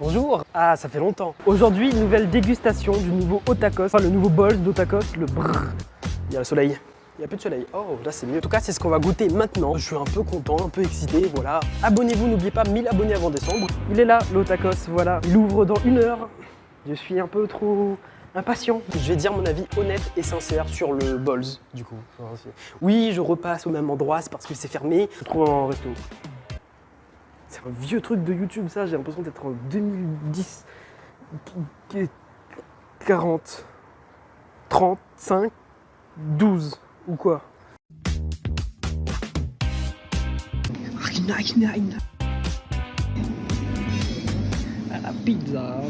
Bonjour. Ah, ça fait longtemps. Aujourd'hui, nouvelle dégustation du nouveau Otakos, enfin le nouveau bol d'Otakos, le brrr. Il y a le soleil. Il y a plus de soleil. Oh, là c'est mieux. En tout cas, c'est ce qu'on va goûter maintenant. Je suis un peu content, un peu excité, voilà. Abonnez-vous, n'oubliez pas, 1000 abonnés avant décembre. Il est là, l'Otakos, voilà. Il ouvre dans 1 heure. Je suis un peu trop impatient. Je vais dire mon avis honnête et sincère sur le Bols, du coup. Oui, je repasse au même endroit, c'est parce que c'est fermé. Je trouve un resto. C'est un vieux truc de YouTube, ça. J'ai l'impression d'être en 2010, 40, 35, 12 ou quoi. La pizza.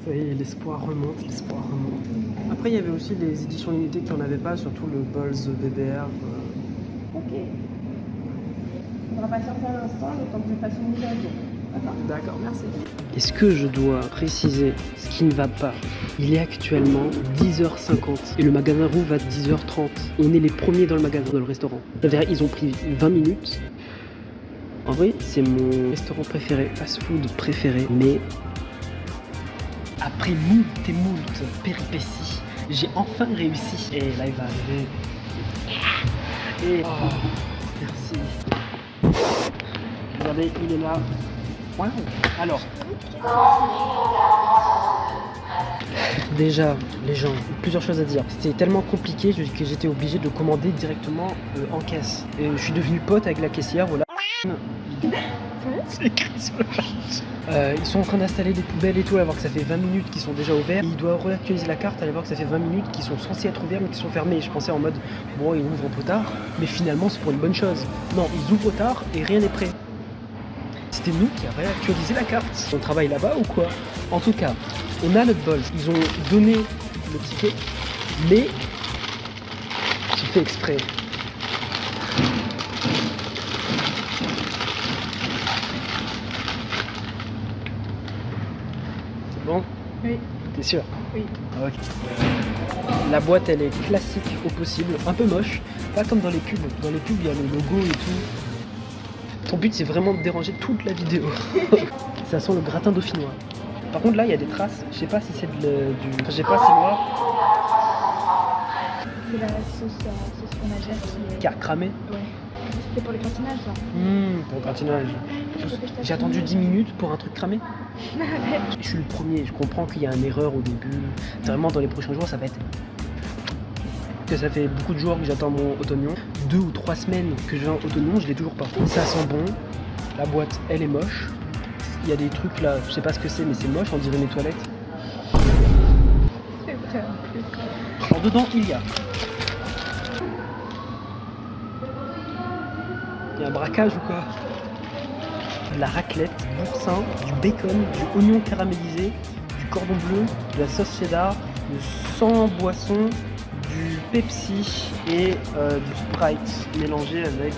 Ça y est, l'espoir remonte. Après, il y avait aussi les éditions limitées qui n'en avaient pas, surtout le Bols BBR. Ok. On va pas sortir à l'instant, le temps que je fasse une mise à jour. D'accord, merci. Est-ce que je dois préciser ce qui ne va pas? Il est actuellement 10h50 et le magasin rouvre à 10h30. On est les premiers dans le magasin, dans le restaurant. C'est-à-dire, ils ont pris 20 minutes. En vrai, c'est mon restaurant préféré, fast-food préféré, mais après moult et moult péripéties, j'ai enfin réussi. Et là, il va arriver. Et merci. Regardez, il est là. Wow. Alors, déjà, les gens, plusieurs choses à dire. C'était tellement compliqué que j'étais obligé de commander directement en caisse. Et je suis devenu pote avec la caissière, voilà. C'est écrit sur le ils sont en train d'installer des poubelles et tout, à voir que ça fait 20 minutes qu'ils sont déjà ouverts. Il doit réactualiser la carte, à voir que ça fait 20 minutes qu'ils sont censés être ouverts mais qu'ils sont fermés. Je pensais en mode, bon, ils ouvrent un peu tard, mais finalement c'est pour une bonne chose. Non, ils ouvrent tard et rien n'est prêt. C'était nous qui avons réactualisé la carte. On travaille là-bas ou quoi? En tout cas, on a notre bol. Ils ont donné le ticket, mais j'ai fait exprès. C'est bon? Oui. T'es sûr? Oui. Ok. La boîte, elle est classique au possible, un peu moche, pas comme dans les pubs. Dans les pubs, il y a le logo et tout. Ton but, c'est vraiment de déranger toute la vidéo. Ça sent le gratin dauphinois. Par contre, là, il y a des traces. Je sais pas si c'est du... Enfin, je sais pas, c'est noir. C'est la sauce fromagère Qui a cramé. Ouais. C'était pour le gratinage, ça. Pour le gratinage. J'ai attendu 10 minutes pour un truc cramé. Je suis le premier, je comprends qu'il y a une erreur au début. Vraiment, dans les prochains jours, ça va être... Que ça fait beaucoup de jours que j'attends mon oignon. 2 ou 3 semaines que je veux un oignon, je l'ai toujours pas. Ça sent bon. La boîte, elle est moche. Il y a des trucs là, je sais pas ce que c'est, mais c'est moche, on dirait mes toilettes. C'est vrai en plus. Alors dedans, il y a un braquage ou quoi? De la raclette, du boursin, du bacon, du oignon caramélisé, du cordon bleu, de la sauce cheddar, du sang boisson, du Pepsi et du Sprite mélangé avec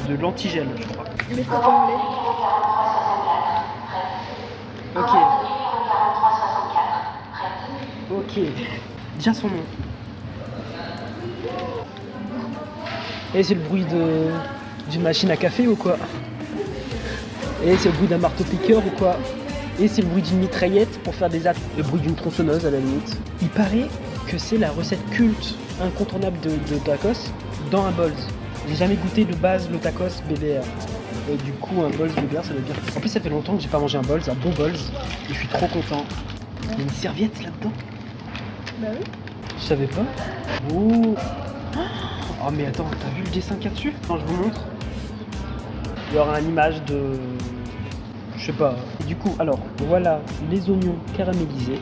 de l'antigel, je crois. Mais faut pas enlever. Ok. Déjà son nom. Et c'est le bruit d'une machine à café ou quoi? Et c'est le bruit d'un marteau-piqueur ou quoi? Et c'est le bruit d'une mitraillette pour faire des actes. Le bruit d'une tronçonneuse à la limite. Il paraît que c'est la recette culte incontournable de tacos dans un Bols. J'ai jamais goûté de base le tacos BBR. Et du coup, un Bols BBR, ça veut dire... En plus, ça fait longtemps que j'ai pas mangé un Bols, un bon Bols. Et je suis trop content. Il y a une serviette là-dedans. Bah oui. Je savais pas. Oh. Oh mais attends, t'as vu le dessin qu'il y a dessus? Quand je vous montre, il y aura une image de... Je sais pas. Et du coup, alors, voilà les oignons caramélisés.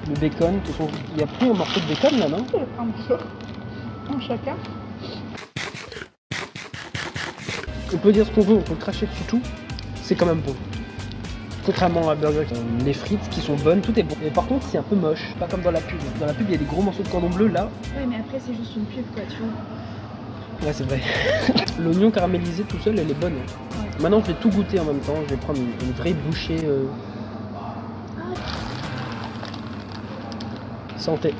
Le bacon, il y a plus un morceau de bacon là, non? Un morceau. Un chacun. On peut dire ce qu'on veut, on peut cracher dessus tout. C'est quand même bon. Contrairement à Burger King, les frites qui sont bonnes, tout est bon. Mais par contre, c'est un peu moche, pas comme dans la pub. Dans la pub, il y a des gros morceaux de cordon bleu là. Ouais, mais après, c'est juste une pub, quoi, tu vois. Ouais, c'est vrai. L'oignon caramélisé tout seul, elle est bonne. Ouais. Maintenant, je vais tout goûter en même temps. Je vais prendre une vraie bouchée. Santé.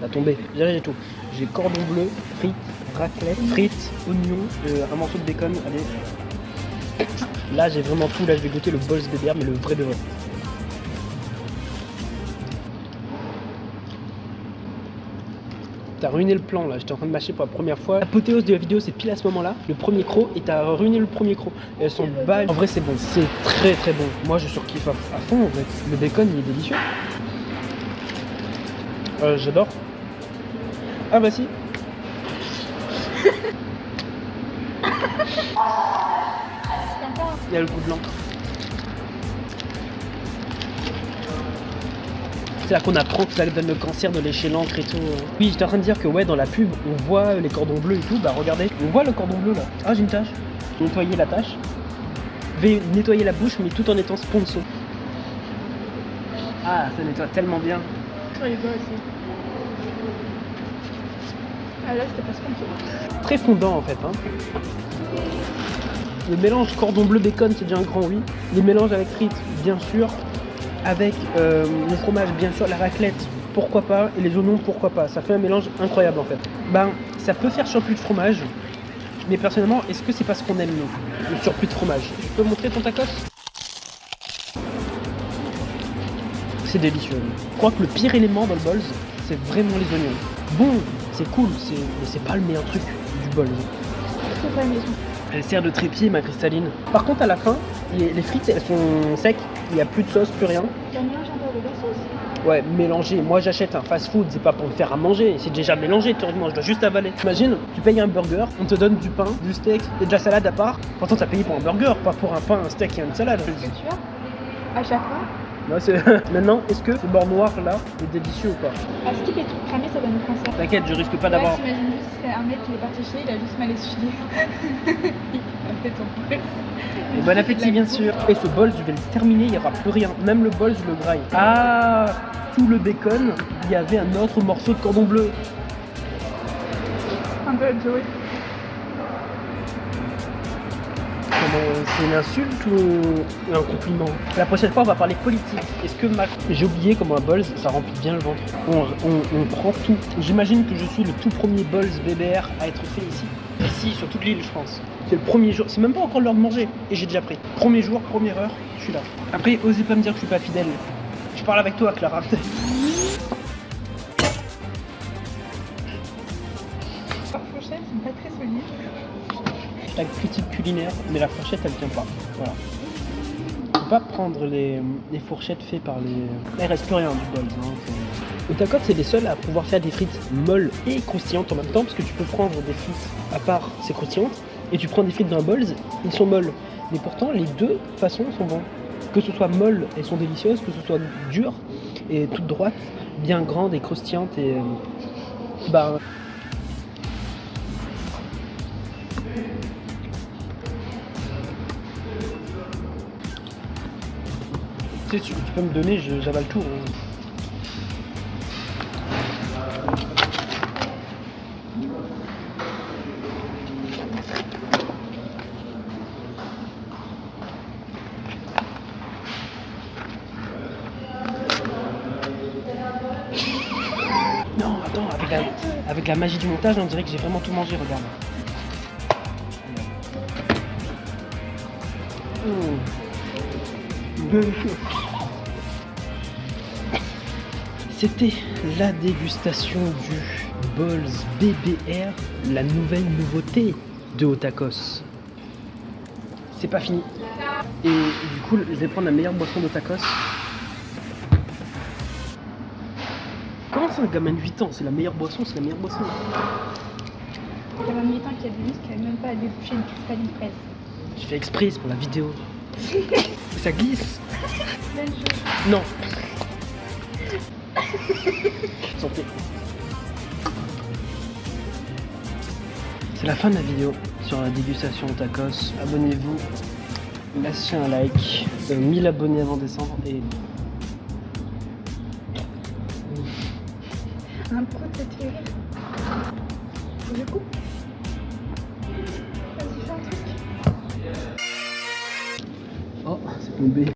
La tombée. J'ai tout. J'ai cordon bleu, frites, raclette, frites, oignons, un morceau de bacon. Allez. Là, j'ai vraiment tout. Là, je vais goûter le Balls BBR, mais le vrai de vrai. T'as ruiné le plan là, j'étais en train de mâcher pour la première fois. L'apothéose de la vidéo, c'est pile à ce moment-là, le premier croc, et t'as ruiné le premier croc. Et elles sont belles. En vrai, c'est bon, c'est très très bon. Moi, je surkiffe à fond en fait. Le bacon, il est délicieux. J'adore. Ah bah si. Il y a le goût de l'encre. C'est là qu'on apprend que ça donne le cancer de lécher l'encre et tout. Oui, j'étais en train de dire que ouais, dans la pub, on voit les cordons bleus et tout. Bah regardez, on voit le cordon bleu là. Ah, j'ai une tache. Nettoyer la tache. Je vais nettoyer la bouche, mais tout en étant sponsor. Ah, ça nettoie tellement bien. Oh, il est beau aussi. Ah là, c'était pas sponsor. Très fondant en fait. Hein. Le mélange cordon bleu bacon, c'est déjà un grand oui. Les mélanges avec frites, bien sûr. Avec le fromage, bien sûr, la raclette, pourquoi pas, et les oignons, pourquoi pas. Ça fait un mélange incroyable en fait. Ben, ça peut faire surplus de fromage, mais personnellement, est-ce que c'est pas ce qu'on aime nous, le surplus de fromage? Tu peux montrer ton tacos? C'est délicieux. Je crois que le pire élément dans le Balls, c'est vraiment les oignons. Bon, c'est cool, mais c'est pas le meilleur truc du Balls. C'est pas maison. Elle sert de trépied, ma cristalline. Par contre, à la fin, les frites, elles sont secs. Il n'y a plus de sauce, plus rien. Tu as mélangé un peu de la sauce. Ouais, mélangé. Moi, j'achète un fast-food, c'est pas pour me faire à manger. C'est déjà mélangé, théoriquement. Je dois juste avaler. T'imagines, tu payes un burger, on te donne du pain, du steak et de la salade à part. Pourtant, t'as payé pour un burger, pas pour un pain, un steak et une salade. Est-ce que tu as à chaque fois? Ouais, maintenant, est-ce que ce beurre noir là est délicieux ou pas? À skip les trucs cramés, ça donne le cancer. T'inquiète, je risque pas d'avoir. Ouais, t'imagines juste, c'est un mec qui est parti chez, il a juste mal essuyé. Il a fait ton presse. Et bon appétit, bien sûr. Et ce bol, je vais le terminer, il n'y aura plus rien. Même le bol, je le graille. Ah, sous le bacon, il y avait un autre morceau de cordon bleu. Un peu Joey. C'est une insulte ou un compliment? La prochaine fois, on va parler politique. Est-ce que j'ai oublié comment un Balls, ça remplit bien le ventre. On prend tout. J'imagine que je suis le tout premier Balls BBR à être fait ici. Ici, sur toute l'île, je pense. C'est le premier jour. C'est même pas encore l'heure de manger. Et j'ai déjà pris. Premier jour, première heure, je suis là. Après, osez pas me dire que je suis pas fidèle. Je parle avec toi, Clara. La fourchette, c'est pas très solide. La critique culinaire, mais la fourchette elle tient pas. Voilà. Faut pas prendre les fourchettes faites par les. Là il reste plus rien du Balls. Hein. Le tacos c'est les seuls à pouvoir faire des frites molles et croustillantes en même temps parce que tu peux prendre des frites à part c'est croustillantes et tu prends des frites d'un Balls, ils sont molles. Mais pourtant les deux façons sont bonnes. Que ce soit molles, elles sont délicieuses, que ce soit dures et toutes droites, bien grandes et croustillantes et bah. Tu peux me donner, j'avale tout. Hein. Non, attends, avec la magie du montage, on dirait que j'ai vraiment tout mangé, regarde. C'était la dégustation du Balls BBR, la nouvelle nouveauté de Otakos. C'est pas fini. Et du coup, je vais prendre la meilleure boisson d'Otakos. Comment ça, un gamin de 8 ans? C'est la meilleure boisson, c'est la meilleure boisson. Il y a un militant qui a bu qui n'avait même pas à déboucher une cristalline fraise. J'ai fait exprès pour la vidéo. Ça glisse. Non. Santé. C'est la fin de la vidéo sur la dégustation de tacos. Abonnez-vous, lâchez un like, 1000 abonnés avant décembre et... Un pro de cette rire. Je coupe. Vas-y, fais un truc. Oh, c'est tombé.